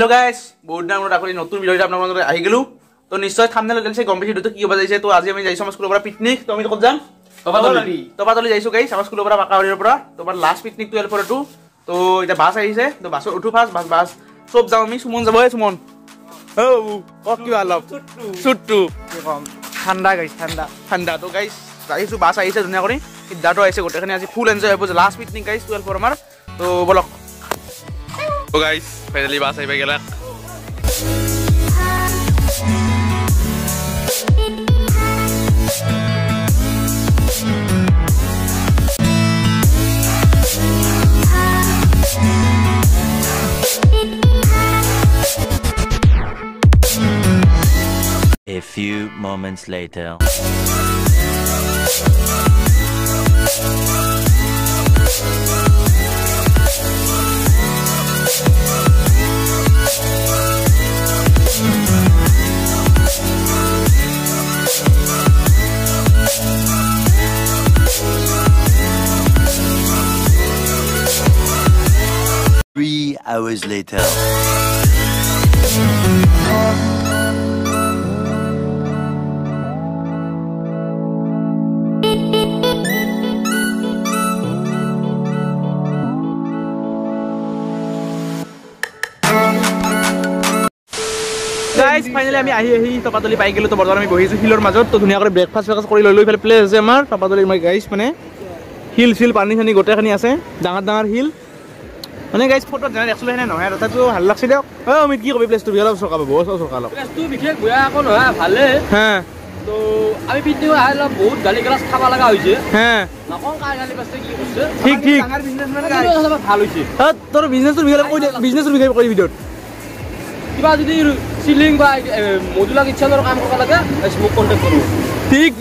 Hello guys बहुत दिन मत आखरि नতুन ভিডিও আপনাদের মধ্যে আহি গেলু তো নিশ্চয় থাম্বনেল দেখছে গম পেছি তো কি হবা যাইছে তো আজি আমি যাইছো আমার স্কুলৰ পৰা পিকনিক তো আমি কত যাম তপাতলি যাইছো গাইস আমাৰ স্কুলৰ পৰা বাকাবাৰীৰ পৰা তোমাৰ লাস্ট পিকনিক 12 ফৰ টু তো এটা বাস আহিছে তো বাসৰ উঠু ফাস বাস সব যাও আমি সুমন যাব সুমন ও কি ভালো ছুট্টু ঠান্ডা গাইস ঠান্ডা তো গাইস যাইছো বাস আহিছে ধুনিয়া কৰি সিদ্ধাটো আহিছে গোটেখানি আজি ফুল এনজয় হ'ব লাস্ট পিকনিক গাইস 12 ফৰ আমাৰ তো বলক तो गाइस फाइनली बास आइ गेला A few moments later. Hours later. Guys finally আমি আহি তপাতলি পাই গেলো তো বৰ্তমান আমি বহিছো হিলৰ মাজত তো ধুনিয়া কৰি ব্ৰেকফাষ্ট কৰি লৈ ফেলে প্লেস আছে আমাৰ তপাতলি মই গাইস মানে হিল পানী চানি গোটেখানি আছে ডাঙৰ হিল মানে গাইস ফটো জানা একচুয়ালি হেনে নহয় আৰু তাতো ভাল লাগছে দিয়ক আমি কি কবি প্লেসটো বিয়ালা সকাব বহুত সকাল প্লেসটো বিশেষ বয়া আকৌ নহয় ভালে হ্যাঁ তো আমি পিকনিক আইলা বহুত গালি গ্লাস খাবা লাগা হইছে হ্যাঁ নকং কাই গালি পাছে কি করছে ঠিক ডাঙৰ বিজনেসম্যান গাই ভাল হইছে তোৰ বিজনেসৰ বিষয়ে কৈ বিজনেসৰ বিষয়ে কৈ ভিডিওত কিবা যদি সিলিং বা মডুলাৰ কিচেনৰ কাম কৰা লাগে মোক কন্টাক্ট কৰো ঠিক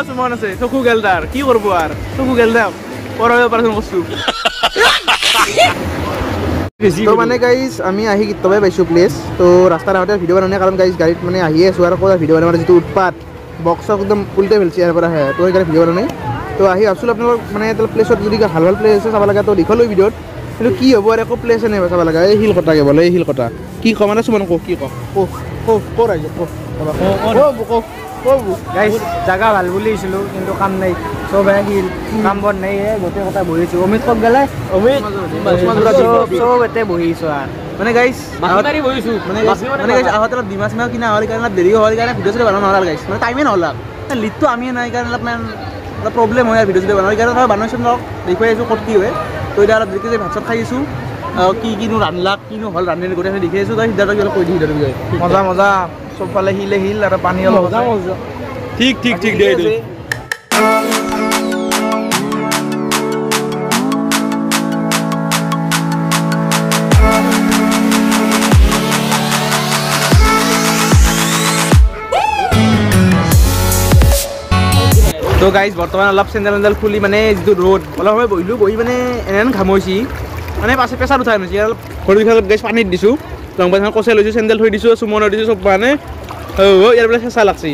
সুমন আছে চকু গেল তাৰ কি কৰব আৰ চকু গেল দাও পৰৰ অপাৰেশন কৰছো তো মানে গাইস আমি আহি তবে পাইছো প্লেস তো রাস্তার আহতে ভিডিও বানানে কারণ গাইস গাড়িত মানে আহি আছো আর কোলা ভিডিও বানাবার যেটো উৎপাত বক্স একদম উল্টে ফেলছি ইয়াৰ পৰা তো এইকাৰণে ভিডিও বানানে তো আহি আসল আপোনালোক মানে এটা প্লেসত যদি ভাল প্লেস আছে চাব লাগা তো দেখালৈ ভিডিওত কিন্তু কি হ'ব আর একো প্লেস নাই চাব লাগা এই হিল কটা কেবল এই হিল কটা কি ক মানে সুমন কো কি কো ৰাইজ কো গাইস জায়গা ভাল বুলিছিলো কিন্তু কাম নাই সব আহিল কাম বন নাই গোটে কথা বহিছো অমিত কক গলে অমিত সব এতে বহিছো আর মানে গাইস মারি বহিছো মানে গাইস আহতল দিমাস মে কিনা হল কাৰণে দেৰি হল কাৰণে ভিডিও চলে বনাব নহল গাইস মানে টাইমে নহল লিটটো আমি নাই কাৰণে অলপমান প্ৰবলেম হয় ভিডিও চলে বনাব কাৰণে বানাইছো লক দেখুৱাই আছো ক'ত কি হয় তো এটা অলপ দেৰিকে ভাত চাত খাইছো কিনো ৰানলা কিনো হল ৰান্ধনি গোটেই দেখি আছো গাইস সিদ্ধাৰ্থ কিবা কৈ দি ভিডিও মজা সবফালে হিল আর পানি অলপ মজা ঠিক দে তো গাইস বর্তমান অলপ চেন্ডেল খুলি মানে যেটো রোড অলপ সময় বহি মানে এনে ঘামৈছি মানে পাছে প্ৰেছাৰ উঠাই আনিছি অলপ ঘৰৰ ভিতৰত গাইস পানীত দিছো লং পাছন কছে লৈছো চেন্ডেল থৈ দিছো সুমনৰ দিছো সব মানে ইয়াৰ বোলে চেঁচা লাগছি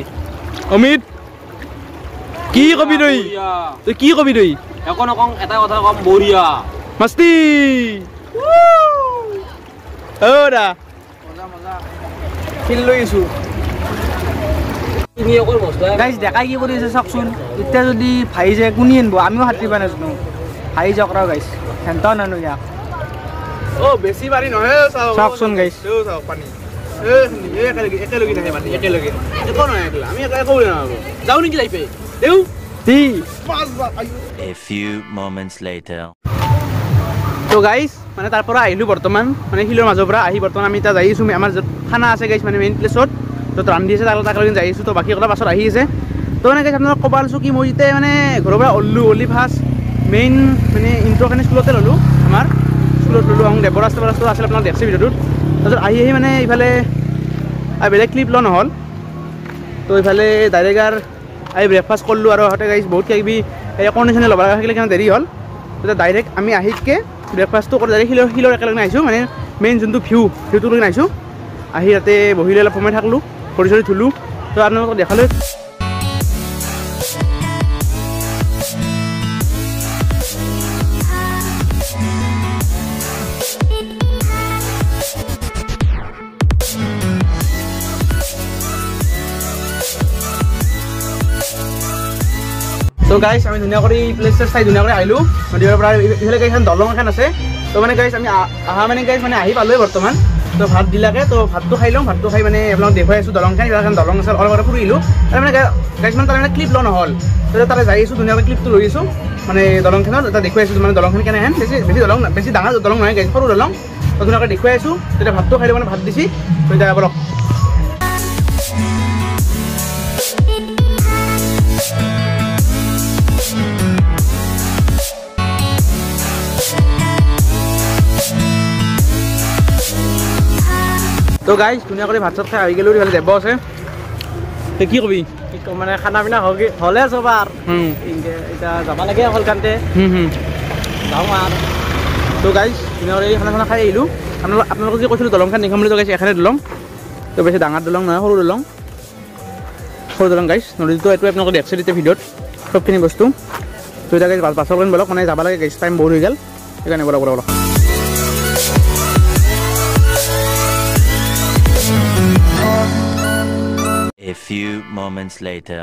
অমিত কি কবি তই কি কবি তই এখন এটা কথা কম বঢ়িয়া মস্তি ওরা মজা ফিল লৈছো তুমি অকল বস্তু গাইস দেখা কি কৰিছে চাকচোন এতিয়া যদি ভাই যে কোনি আনব আমিও হাতিবা নাজনো ভাই যাওক ৰা গাইস হেনতা নানো ইয়া বেছি বাৰি নহয় চাকচোন গাইস চাওক পানী একেলগে নাহে পানী একেলগে একো নহয় একলা আমি একো নহ'ব যাওঁ নেকি যাইপে দেউ A few moments later. তো গাইস মানে তাৰ পৰা আহিলো বৰ্তমান মানে হিলৰ মাজৰ পৰা আহি বৰ্তমান আমি তা যাইছো আমাৰ খানা আছে গাইস মানে মেইন প্লেছত তো ৰান্ধি আছে তাকলৈ যাইছো তো বাকি কথা পাছত আহি আছে তো মানে গাইস আপোনাক ক'ব আছো কি মই ইতে মানে ঘৰৰ পৰা অলি ফাৰ্ষ্ট মেইন মানে ইন্ট্ৰখানি স্কুলতে ল'লো আমাৰ স্কুলত ল'লো আহোঁ দেৱৰাস্তা আছিল আপোনাক দেখছে ভিডিঅ'টোত তাৰপিছত আহি মানে ইফালে বেলেগ ক্লিপ লোৱা নহ'ল তো ইফালে ডাইৰেক্ট আৰু আহি ব্ৰেকফাষ্ট কৰিলোঁ আৰু আহোঁতে গাইছ বহুত কিবি কণ্ডিশ্যনে ল'ব লগা থাকিলে কাৰণে দেৰি হ'ল তেতিয়া ডাইৰেক্ট আমি আহিতকৈ ব্ৰেকফাষ্টটো কৰি ডাইৰেক্ট হিলৰ একেলগে আহিছোঁ মানে মেইন যোনটো ভিউটো লৈ আহিছোঁ আহি ইয়াতে বহিলৈ অলপ সময় থাকলোঁ খৰি চৰি ধুলোঁ তো আপোনালোকক দেখালোঁ তো গাইছ আমি ধুনীয়া কৰি প্লেচ চাই ধুনীয়া কৰি আহিলোঁ নদীৰ পৰা ইফালে গাইছ দলং এখন আছে তো মানে গাইছ আমি আহা মানে গাইছ মানে আহি পালোৱে বৰ্তমান তো ভাত দিলাকে তো ভাতটো খাই লওঁ ভাতটো খাই মানে আপোনাক দেখুৱাই আছোঁ দলংখন এইবিলাক দলং আছে অলপ আগতে ফুৰিলোঁ তাৰ মানে গাইছ মানে তাৰ মানে ক্লিপ লোৱা নহ'ল তো তাতে যাই আছোঁ ধুনীয়াকৈ ক্লিপটো লৈ আছোঁ মানে দলংখনত এটা দেখুৱাই আছোঁ মানে দলংখন কেনেহেন বেছি ডাঙৰ দলং নহয় গাইছ সৰু দলং তো ধুনীয়াকৈ দেখুৱাই আছোঁ তেতিয়া ভাতটো খাই মানে ভাত দিছি তো এতিয়া বলক তো গাইজ ধুনীয়া কৰি ভাত চাত খাই আহি গ'লোঁ ইফালে দেৱ আছে কি কবি মানে খানা পিনা হ'লে চবাৰ এতিয়া যাব লাগে সোনকালতে যাওঁ আৰু তো গাইজ ধুনীয়া কৰি খানা খানা খাই আহিলোঁ আপোনালোকক যে কৈছিলোঁ দলংখন দেখাম বুলি গাইছে এখানে দলং তো বেছি ডাঙৰ দলং নহয় সৰু দলং গাইজ নদীটো এইটো আপোনালোকে দেখছে তেতিয়া ভিডিঅ'ত চবখিনি বস্তু তো এতিয়া গাইজ বাছৰ কাৰণে বলক মানে যাব লাগে গাইজ টাইম বহুত হৈ গ'ল সেইকাৰণে বলক A few moments later.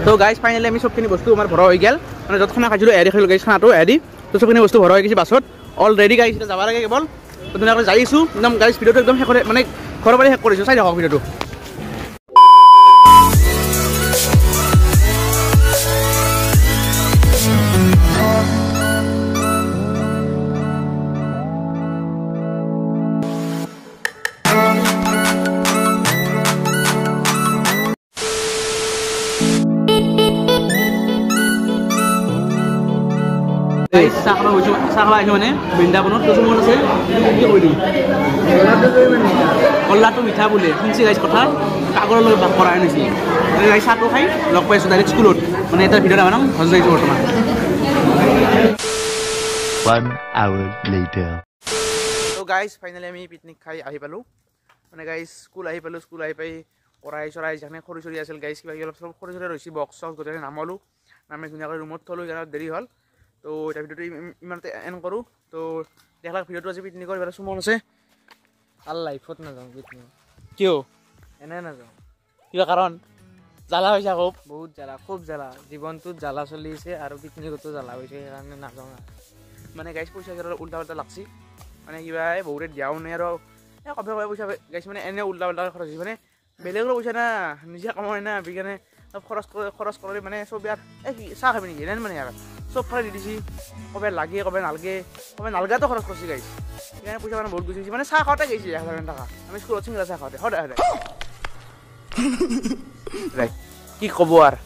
তো গাইজ ফাইনেলি আমি চবখিনি বস্তু আমাৰ ভৰা হৈ গ'ল মানে য'ত খানা খাইছিলোঁ এৰি খাইছিলোঁ গাইজ খানাটো এৰি তো চবখিনি বস্তু ভৰা হৈ গৈছে বাছত অলৰেডি গাইজ এতিয়া যাব লাগে কেৱল ধুনীয়াকৈ যাই আছোঁ একদম গাইজ ভিডিঅ'টো একদম শেষ মানে ঘৰৰ পৰা শেষ কৰিছোঁ চাই থাকক ভিডিঅ'টো চাহ খাব আহিছোঁ মানে বৃন্দাবনত তো মন আছে কি কৰিলোঁ কল্লাটো মিঠা বোলে শুনছি গাইছ কথা কাগজৰ লগত বাস কৰাই আনিছিল গাই চাহটো খাই লগ পাইছোঁ ডাইৰেক্ট স্কুলত মানে এটা ভিডিঅ'ত আমাৰ হজ যাইছোঁ বৰ্তমান 1 hour later. তো গাইজ ফাইনেলি আমি পিকনিক খাই আহি পালোঁ মানে গাইজ স্কুল আহি পাই কৰাই চৰাই যেনে খৰি চৰি আছিল গাইজ কিবা অলপ চলপ খৰি চৰি ৰৈছে বক্স চক্স গোটেই নামালোঁ নামি ধুনীয়াকৈ ৰুমত থলোঁ ইয়াত দেৰি হ'ল তো এতিয়া ভিডিঅ'টো ইমানতে এণ্ড কৰোঁ তো দেখাক ভিডিঅ'টো আজি পিকনিকৰ এইবাৰ সুমন আছে ভাল লাইফত নাযাওঁ পিকনিক কিয় এনে নাযাওঁ কিবা কাৰণ জ্বালা হৈছে খুব বহুত জ্বালা খুব জ্বালা জীৱনটোত জ্বালা চলি আছে আৰু পিকনিকতো জ্বালা হৈছে সেইকাৰণে নাযাওঁ মানে গাইজ পইচা উল্টা পাল্টা লাগছি মানে কিবা বহুতে দিয়াও নাই আৰু কবে পইচা গাইজ মানে এনে উল্টা পাল্টা খৰচ হৈছে মানে বেলেগৰ পইচা না নিজে কামাই না বিজ্ঞানে খৰচ কৰি মানে চব ইয়াত চাহ খাবি নেকি এনে মানে আৰু চব ফালে দি দিছি কবে লাগে কবে নালগাটো খৰচ কৰিছে গাইছ সেইকাৰণে পইচা মানে বহুত গুচি মানে চাহ খাওঁতে গৈছে 1000 টকা আমি স্কুলত চিংগলা চাহ খাওঁতে সদায় কি ক'ব আৰু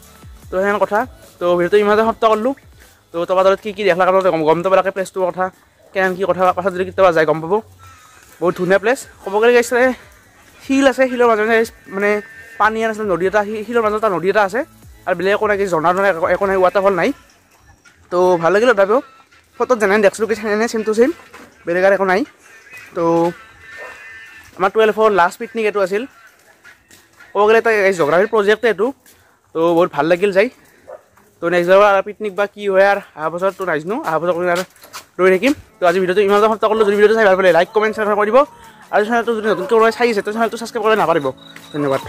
তো সেনেকুৱা কথা তো ভিডিঅ'টো ইমানতে সমাপ্ত কৰিলোঁ তো তবাদলত কি দেখলা কাৰণে গম পাব লাগে প্লেচটোৰ কথা কেনেকৈ কি কথা পাছত যদি কেতিয়াবা যায় গম পাব বহুত ধুনীয়া প্লেচ ক'ব গ'লে গাইছে শিল আছে শিলৰ মাজতে মানে পানী আছে নদী এটা শিলৰ মাজত এটা নদী এটা আছে আৰু বেলেগ একো নাই ঝৰ্ণা একো নাই ৱাটাৰফল নাই তো ভাল লাগিল তথাপিও ফটোত যেনে দেখছিলোঁ কি এনে চেম টু চেম বেলেগ একো নাই তো আমাৰ 12ৰ লাষ্ট পিকনিক এইটো আছিল ক'ব গ'লে এটা জিঅ'গ্ৰাফিৰ প্ৰজেক্ট এইটো তো বহুত ভাল লাগিল যাই তো নেক্সট বাৰ পিকনিক বা কি হয় আৰু অহা বছৰতো নাজানো অহা বছৰ আৰু ৰৈ থাকিম তো আজি ভিডিঅ'টো ইমান সমাপ্ত কৰিলোঁ যদি ভিডিঅ'টো চাই ভাল পালে লাইক কমেণ্ট শ্বেয়াৰ কৰি দিব আৰু চেনেলটো যদি নতুনকৈ চাই আছে তো চেনেলটো ছাবস্ক্ৰাইব কৰিব নাপাৰিব ধন্যবাদ